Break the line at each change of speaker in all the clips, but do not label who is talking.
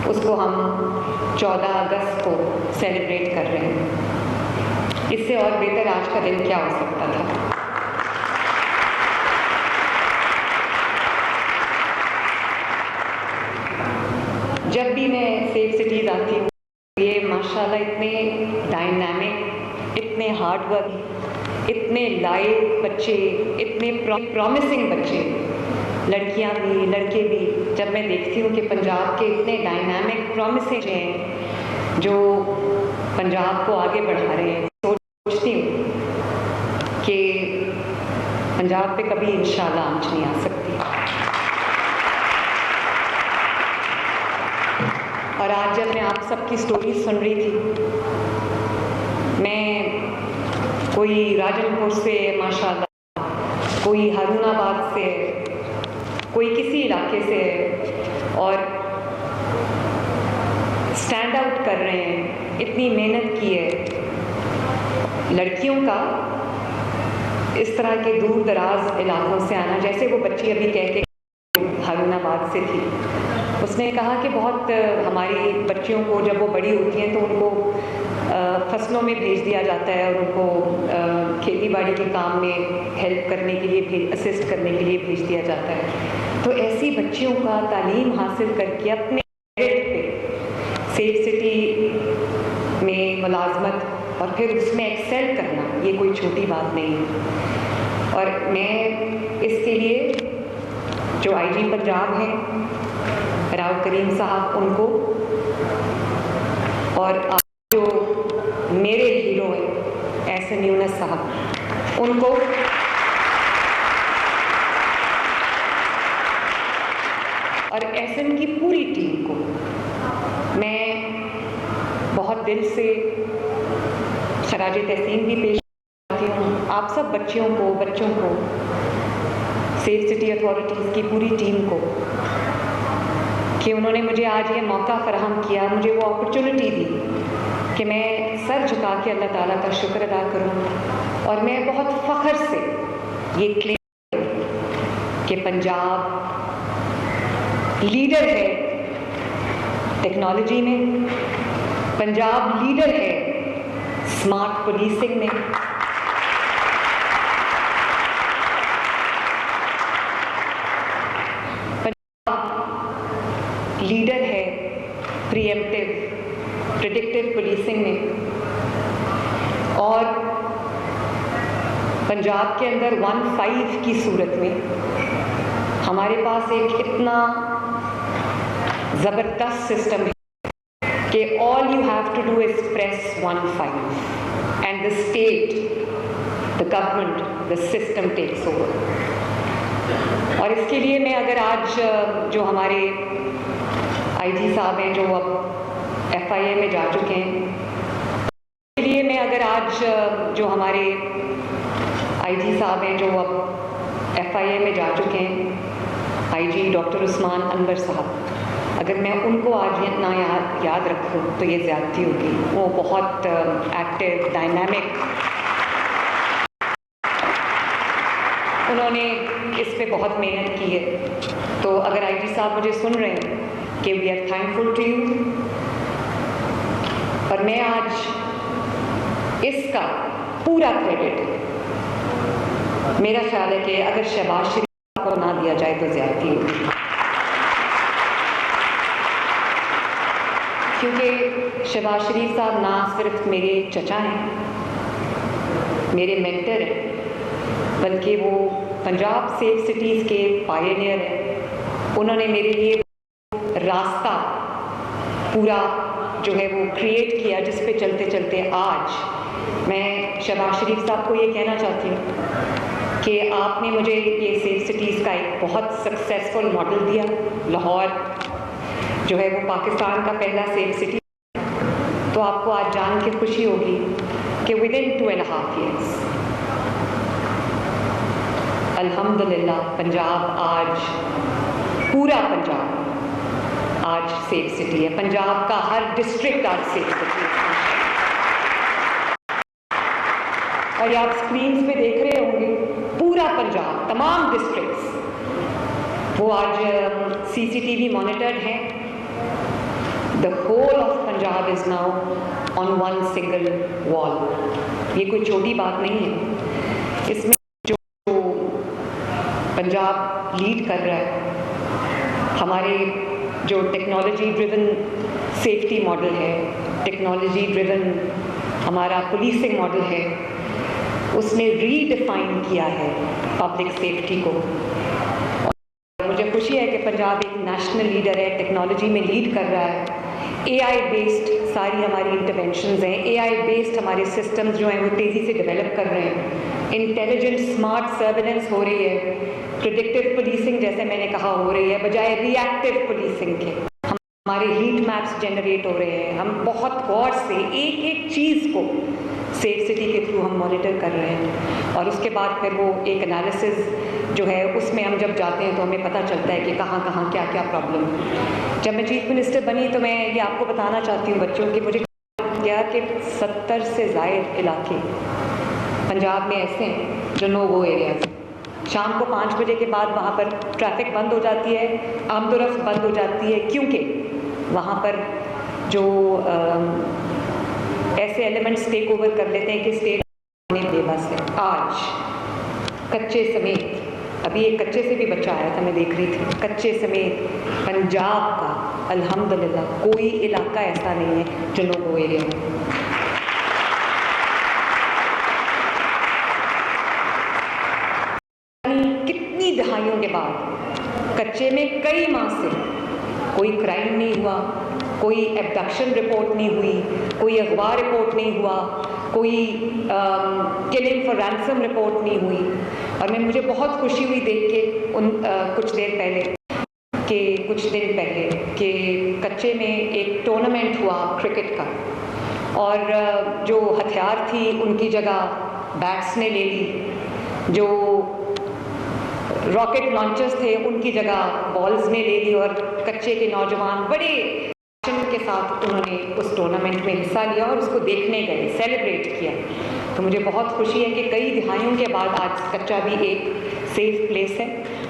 उसको हम 14 अगस्त को सेलिब्रेट कर रहे हैं। इससे और बेहतर आज का दिन क्या हो सकता था। जब भी मैं सेफ सिटीज़ आती हूँ, ये माशाल्लाह इतने डायनामिक, इतने हार्ड वर्क, इतने लाइव बच्चे, इतने प्रॉमिसिंग बच्चे, लड़कियां भी लड़के भी, जब मैं देखती हूँ कि पंजाब के इतने डायनामिक प्रॉमिसिंग हैं जो पंजाब को आगे बढ़ा रहे हैं, सोचती हूँ कि पंजाब पे कभी इंशाल्लाह आंच नहीं आ सकती। और आज जब मैं आप सबकी स्टोरी सुन रही थी, मैं कोई राजनपुर से माशाल्लाह, कोई हारूनाबाद से, कोई किसी इलाके से, और स्टैंड आउट कर रहे हैं, इतनी मेहनत की है। लड़कियों का इस तरह के दूर दराज इलाकों से आना, जैसे वो बच्ची अभी कह के हारूनाबाद से थी, उसने कहा कि बहुत हमारी बच्चियों को जब वो बड़ी होती हैं तो उनको फसलों में भेज दिया जाता है और उनको खेती बाड़ी के काम में हेल्प करने के लिए, असिस्ट करने के लिए भेज दिया जाता है। तो ऐसी बच्चियों का तालीम हासिल करके अपने मेरिट पे सेफ सिटी में मुलाजमत और फिर उसमें एक्सेल करना, ये कोई छोटी बात नहीं है। और मैं इसके लिए जो आईजी पंजाब हैं राव करीम साहब, उनको, और जो मेरे हीरो हैं एहसन यूनुस साहब, उनको, और एहसन की पूरी टीम को मैं बहुत दिल से खराज तहसीन भी पेश करती हूँ। आप सब बच्चों को सेफ सिटी अथॉरिटीज़ की पूरी टीम को, कि उन्होंने मुझे आज ये मौका फराहम किया, मुझे वो अपॉर्चुनिटी दी कि मैं सर झुका के अल्लाह ताला का शुक्र अदा करूं। और मैं बहुत फ़ख्र से ये क्लेम करूं कि पंजाब लीडर है टेक्नोलॉजी में, पंजाब लीडर है स्मार्ट पुलिसिंग में, लीडर है प्रीएम्प्टिव प्रेडिक्टिव पुलिसिंग में, और पंजाब के अंदर 1-5 की सूरत में हमारे पास एक इतना ज़बरदस्त सिस्टम है कि all you have to do is press 1-5 and the state, the government, the system takes over. और इसके लिए मैं अगर आज जो हमारे आईजी साहब हैं जो अब एफआईए में जा चुके हैं, इसके लिए मैं अगर आज जो हमारे आईजी साहब हैं जो अब एफआईए में जा चुके हैं, आईजी डॉक्टर उस्मान अनवर साहब, अगर मैं उनको आज ना याद रखूं तो ये ज़्यादती होगी। वो बहुत एक्टिव, डायनामिक, उन्होंने इस पे बहुत मेहनत की है। तो अगर आईजी साहब मुझे सुन रहे हैं कि we are thankful to you, और मैं आज इसका पूरा क्रेडिट, मेरा ख्याल है कि अगर शहबाज शरीफ को ना दिया जाए तो ज़्यादती होगी, क्योंकि शहबाज शरीफ साहब ना सिर्फ मेरे चचा हैं, मेरे मेंटर हैं, बल्कि वो पंजाब सेफ सिटीज़ के पायनियर हैं। उन्होंने मेरे लिए रास्ता पूरा जो है वो क्रिएट किया, जिस पे चलते चलते आज मैं शहबाज शरीफ साहब को ये कहना चाहती हूँ कि आपने मुझे ये सेफ सिटीज़ का एक बहुत सक्सेसफुल मॉडल दिया। लाहौर जो है वो पाकिस्तान का पहला सेफ सिटी, तो आपको आज जान के खुशी होगी कि विदिन 2.5 years अल्हम्दुलिल्लाह पंजाब आज, पूरा पंजाब आज सेफ सिटी है। पंजाब का हर डिस्ट्रिक्ट आज सेफ सिटी है। और ये आप स्क्रीन्स पे देख रहे होंगे, पूरा पंजाब, तमाम डिस्ट्रिक्ट्स वो आज सीसीटीवी मॉनिटर्ड हैं। The whole of Punjab is now on one single wall. ये कोई छोटी बात नहीं है। इसमें जो पंजाब लीड कर रहा है, हमारे जो टेक्नोलॉजी ड्रिवन सेफ्टी मॉडल है, टेक्नोलॉजी ड्रिवन हमारा पुलिसिंग मॉडल है, उसने रीडिफाइन किया है पब्लिक सेफ्टी को। मुझे खुशी है कि पंजाब एक नेशनल लीडर है, टेक्नोलॉजी में लीड कर रहा है। AI बेस्ड सारी हमारी इंटरवेंशंस हैं, AI बेस्ड हमारे सिस्टम्स जो हैं वो तेज़ी से डेवलप कर रहे हैं। इंटेलिजेंट स्मार्ट सर्वेलेंस हो रही है, प्रिडिक्टिव पुलिसिंग जैसे मैंने कहा हो रही है बजाय रिएक्टिव पुलिसिंग के। हमारे हीट मैप्स जनरेट हो रहे हैं, हम बहुत गौर से एक एक चीज़ को सेफ सिटी के थ्रू हम मॉनिटर कर रहे हैं और उसके बाद फिर वो एक एनालिसिस जो है उसमें हम जब जाते हैं तो हमें पता चलता है कि कहाँ कहाँ क्या क्या प्रॉब्लम है। जब मैं चीफ मिनिस्टर बनी तो मैं ये आपको बताना चाहती हूँ बच्चों की, मुझे क्या कि 70 से ज़ायद इलाके पंजाब में ऐसे हैं जो नो गो एरियाज। शाम को 5 बजे के बाद वहाँ पर ट्रैफिक बंद हो जाती है, आमदोरफ्त बंद हो जाती है, क्योंकि वहाँ पर जो ऐसे एलिमेंट्स टेक ओवर कर लेते हैं कि स्टेट बेबस है। आज कच्चे समेत, अभी एक कच्चे से भी बच्चा आया था, मैं देख रही थी, कच्चे समेत पंजाब का अल्हम्दुलिल्लाह कोई इलाका ऐसा नहीं है जो नो गो एरिया है। कितनी दहाइयों के बाद कच्चे में कई माह से कोई क्राइम नहीं हुआ, कोई एब्डक्शन रिपोर्ट नहीं हुई, कोई अगवा रिपोर्ट नहीं हुआ, कोई किलिंग फॉर रैंसम रिपोर्ट नहीं हुई। और मुझे बहुत खुशी हुई देख के कुछ दिन पहले कि कच्चे में एक टूर्नामेंट हुआ क्रिकेट का और जो हथियार थी उनकी जगह बैट्स ने ले ली, जो रॉकेट लॉन्चर्स थे उनकी जगह बॉल्स ने ले ली और कच्चे के नौजवान बड़े के साथ उन्होंने उस टूर्नामेंट में हिस्सा लिया और उसको देखने गए, सेलिब्रेट किया। तो मुझे बहुत खुशी है कि कई दिहाइयों के बाद आज कच्चा भी एक सेफ प्लेस है।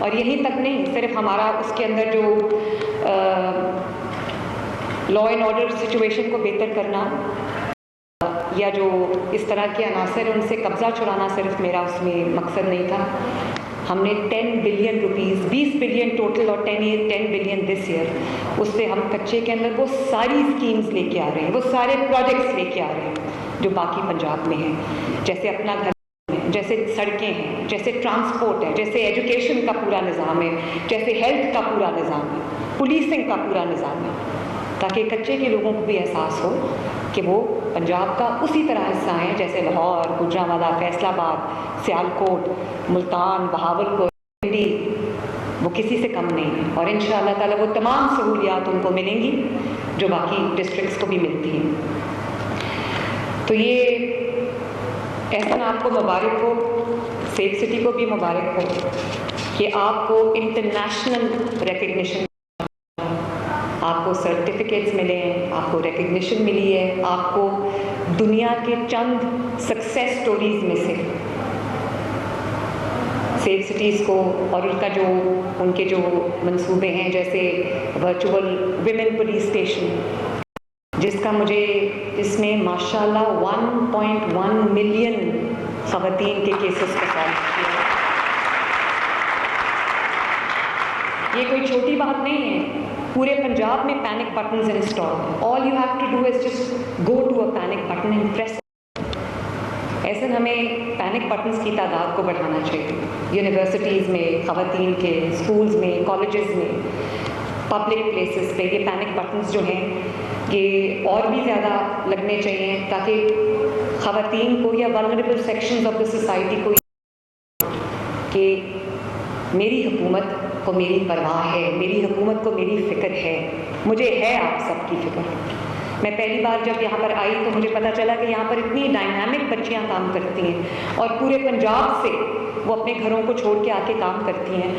और यहीं तक नहीं, सिर्फ हमारा उसके अंदर जो लॉ एंड ऑर्डर सिचुएशन को बेहतर करना या जो इस तरह के अनासर उनसे कब्जा छुड़ाना सिर्फ मेरा उसमें मकसद नहीं था। हमने 10 बिलियन रुपीस, 20 बिलियन टोटल और 10 बिलियन दिस ईयर, उससे हम कच्चे के अंदर वो सारी स्कीम्स लेके आ रहे हैं, वो सारे प्रोजेक्ट्स लेके आ रहे हैं जो बाकी पंजाब में हैं। जैसे अपना घर है, जैसे सड़कें हैं, जैसे ट्रांसपोर्ट है, जैसे एजुकेशन का पूरा निज़ाम है, जैसे हेल्थ का पूरा निज़ाम है, पुलिसिंग का पूरा निज़ाम है, ताकि कच्चे के लोगों को भी एहसास हो कि वो पंजाब का उसी तरह हिस्सा हैं जैसे लाहौर, गुजरांवाला, फैसलाबाद, सियालकोट, मुल्तान, बहावलपुर, दिल्ली, वो किसी से कम नहीं है। और इंशाअल्लाह ताला वो तमाम सहूलियात उनको मिलेंगी जो बाकी डिस्ट्रिक्ट्स को भी मिलती हैं। तो ये एहसन आपको मुबारक हो, सेफ सिटी को भी मुबारक हो कि आपको इंटरनेशनल रिकग्निशन, आपको सर्टिफिकेट्स मिले हैं, आपको रिकग्निशन मिली है, आपको दुनिया के चंद सक्सेस स्टोरीज में से सेफ सिटीज़ को और उनके जो मंसूबे हैं, जैसे वर्चुअल विमेन पुलिस स्टेशन जिसका इसमें माशाल्लाह 1.1 मिलियन ख़वातीन के केसेस को सॉल्व किया। ये कोई छोटी बात नहीं है। पूरे पंजाब में पैनिक बटन्स इंस्टॉल हैं। All you have to do is just go to a panic button and press. ऐसे हमें पैनिक बटन्स की तादाद को बढ़ाना चाहिए। यूनिवर्सिटीज़ में, ख़वातीन के स्कूल्स में, कॉलेजेस में, पब्लिक प्लेसेस पे ये पैनिक बटन्स जो हैं ये और भी ज़्यादा लगने चाहिए ताकि ख़वातीन को या vulnerable sections of the society को कि मेरी हुकूमत को मेरी परवाह है, मेरी हुकूमत को मेरी फ़िक्र है, मुझे है आप सबकी फ़िक्र। मैं पहली बार जब यहाँ पर आई तो मुझे पता चला कि यहाँ पर इतनी डायनामिक बच्चियाँ काम करती हैं और पूरे पंजाब से वो अपने घरों को छोड़ के आके काम करती हैं।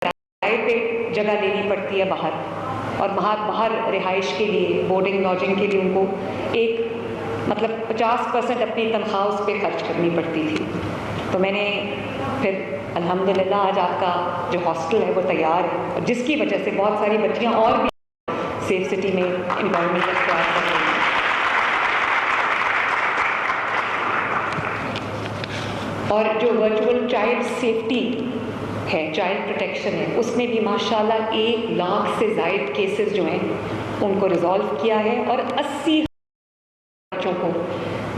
किराए पे जगह लेनी पड़ती है बाहर, और बाहर रिहाइश के लिए, बोर्डिंग लॉजिंग के लिए उनको एक 50% अपनी तनख्वाह उस पर खर्च करनी पड़ती थी। तो मैंने फिर अल्हम्दुलिल्लाह आज आपका जो हॉस्टल है वो तैयार है, और जिसकी वजह से बहुत सारी बच्चियाँ और भी सेफ सिटी में एनवायरनमेंट का प्रयास कर रही हैं। और जो वर्चुअल चाइल्ड सेफ्टी है, चाइल्ड प्रोटेक्शन है, उसने भी माशाल्लाह 1 लाख से ज़ायद केसेस जो हैं उनको रिजॉल्व किया है और 80 बच्चों को,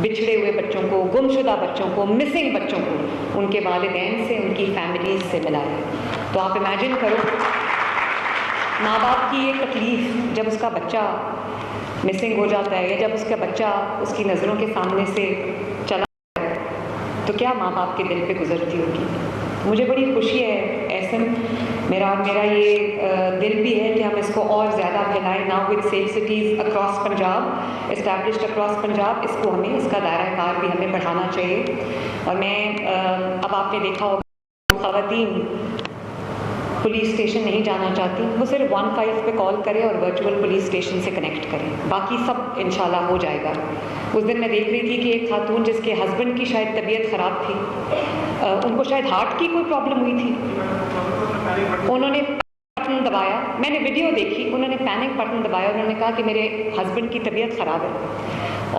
बिछड़े हुए बच्चों को, गुमशुदा बच्चों को, मिसिंग बच्चों को उनके वालिदैन से, उनकी फैमिलीज से मिला है। तो आप इमेजिन करो माँ बाप की ये तकलीफ़ जब उसका बच्चा मिसिंग हो जाता है या जब उसका बच्चा उसकी नज़रों के सामने से चला जाता है तो क्या माँ बाप के दिल पे गुजरती होगी। मुझे बड़ी खुशी है ऐसन, मेरा ये दिल भी है कि हम इसको और ज़्यादा फैलाएं। Now with safe cities across Punjab, established across Punjab, इसको हमें, इसका दायरा कार भी हमें बढ़ाना चाहिए। और मैं अब आपने देखा होगा ख़वातीन पुलिस स्टेशन नहीं जाना चाहती, वो सिर्फ 15 पे कॉल करें और वर्चुअल पुलिस स्टेशन से कनेक्ट करें, बाकी सब इंशाल्लाह हो जाएगा। उस दिन मैं देख रही थी कि एक खातून जिसके हस्बैंड की शायद तबीयत ख़राब थी, उनको शायद हार्ट की कोई प्रॉब्लम हुई थी, उन्होंने बटन दबाया, मैंने वीडियो देखी, उन्होंने पैनिक बटन दबाया, उन्होंने कहा कि मेरे हस्बैंड की तबीयत ख़राब है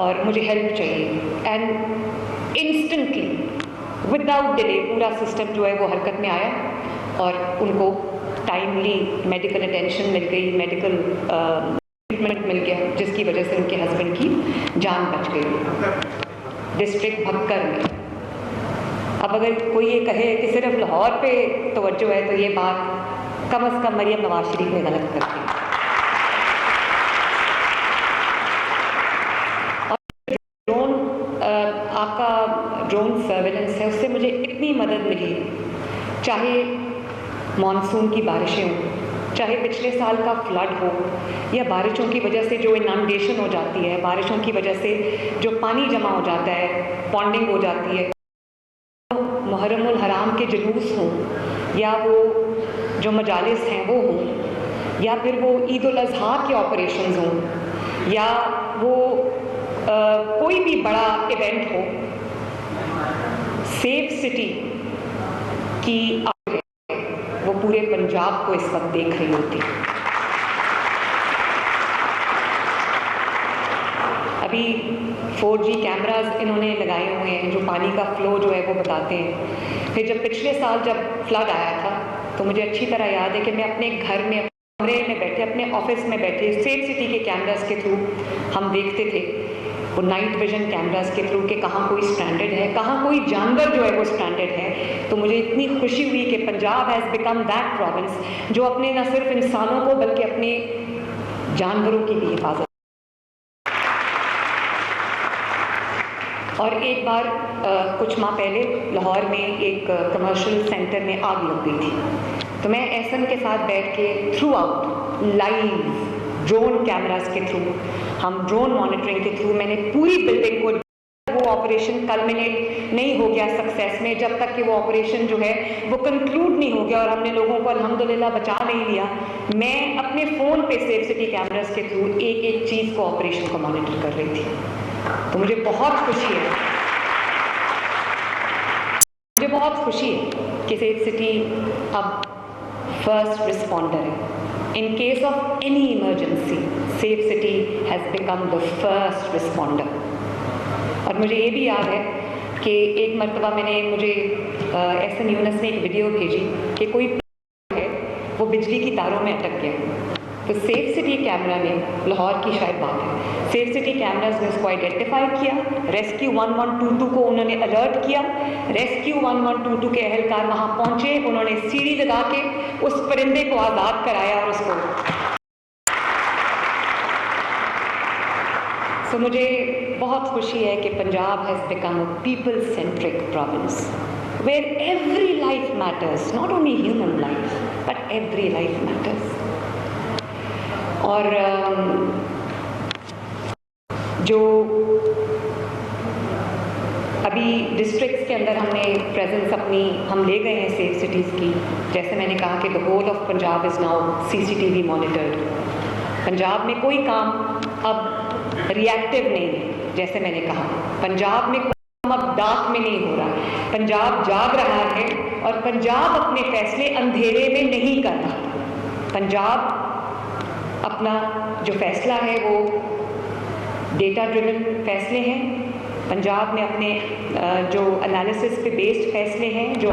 और मुझे हेल्प चाहिए। एंड इंस्टेंटली विदाउट डिले पूरा सिस्टम जो है वो हरकत में आया और उनको टाइमली मेडिकल अटेंशन मिल गई, मेडिकल ट्रीटमेंट मिल गया, जिसकी वजह से उनके हस्बैंड की जान बच गई। डिस्ट्रिक्ट भक्कर में अब अगर कोई ये कहे कि सिर्फ लाहौर पे तवज्जो है तो ये बात कम अज़ कम मरियम नवाज शरीफ में गलत करती है। और आपका ड्रोन सर्वेलेंस है, उससे मुझे इतनी मदद मिली, चाहे मॉनसून की बारिशें हों, चाहे पिछले साल का फ्लड हो या बारिशों की वजह से जो इनंडेशन हो जाती है, बारिशों की वजह से जो पानी जमा हो जाता है, पॉन्डिंग हो जाती है, मुहर्रमुल हराम के जुलूस हों या वो जो मजालिस हैं वो हों या फिर वो ईद उल अज़हा के ऑपरेशंस हों या वो कोई भी बड़ा इवेंट हो, सेफ सिटी की वो पूरे पंजाब को इस वक्त देख रही होती है। अभी 4G कैमरास इन्होंने लगाए हुए हैं जो पानी का फ्लो जो है वो बताते हैं। फिर जब पिछले साल जब फ्लड आया था तो मुझे अच्छी तरह याद है कि मैं अपने घर में, कमरे में बैठे, अपने ऑफिस में बैठे सेफ सिटी के कैमरास के थ्रू हम देखते थे, वो नाइट विजन कैमरास के थ्रू कि कहाँ कोई स्ट्रैंडेड है, कहाँ कोई जानवर जो है वो स्ट्रैंडेड है। तो मुझे इतनी खुशी हुई कि Punjab has become that province जो अपने न सिर्फ इंसानों को बल्कि अपने जानवरों की भी हिफाजत। और एक बार कुछ माह पहले लाहौर में एक कमर्शियल सेंटर में आग लग गई थी, तो मैं एहसन के साथ बैठ के through out live drone cameras के थ्रू, हम ड्रोन मॉनिटरिंग के थ्रू मैंने पूरी बिल्डिंग को, वो ऑपरेशन कल्मिनेट नहीं हो गया सक्सेस में, जब तक कि वो ऑपरेशन जो है वो कंक्लूड नहीं हो गया और हमने लोगों को अल्हम्दुलिल्लाह बचा नहीं लिया, मैं अपने फ़ोन पे सेफ सिटी कैमरास के थ्रू एक एक चीज़ को, ऑपरेशन को मॉनिटर कर रही थी। तो मुझे बहुत खुशी है, मुझे बहुत खुशी है कि सेफ सिटी अब फर्स्ट रिस्पॉन्डर है। In case of any emergency, Safe City has become the first responder. और मुझे ये भी याद है कि एक मरतबा मुझे एहसन यूनुस ने एक वीडियो भेजी कि कोई है वो बिजली की तारों में अटक गया, तो सेफ सिटी कैमरा ने, लाहौर की शायद बात है, सेफ सिटी कैमराज ने उसको आइडेंटिफाई किया, रेस्क्यू 1122 को उन्होंने अलर्ट किया, रेस्क्यू 1122 के अहलकार वहाँ पहुँचे, उन्होंने सीढ़ी लगा के उस परिंदे को आज़ाद कराया और उसको। तो मुझे बहुत खुशी है कि Punjab has become a people centric province where every life matters, not only human life but every life matters. और जो अभी डिस्ट्रिक्ट्स के अंदर हमने प्रेजेंस अपनी हम ले गए हैं सेफ सिटीज़ की, जैसे मैंने कहा कि the whole of Punjab is now CCTV monitored. Punjab में कोई काम अब रिएक्टिव नहीं है, जैसे मैंने कहा पंजाब में कोई काम अब डार्क में नहीं हो रहा, पंजाब जाग रहा है और पंजाब अपने फैसले अंधेरे में नहीं कर रहा। पंजाब अपना जो फैसला है वो डेटा ड्रिवन फैसले हैं। पंजाब में अपने जो एनालिसिस पे बेस्ड फैसले हैं, जो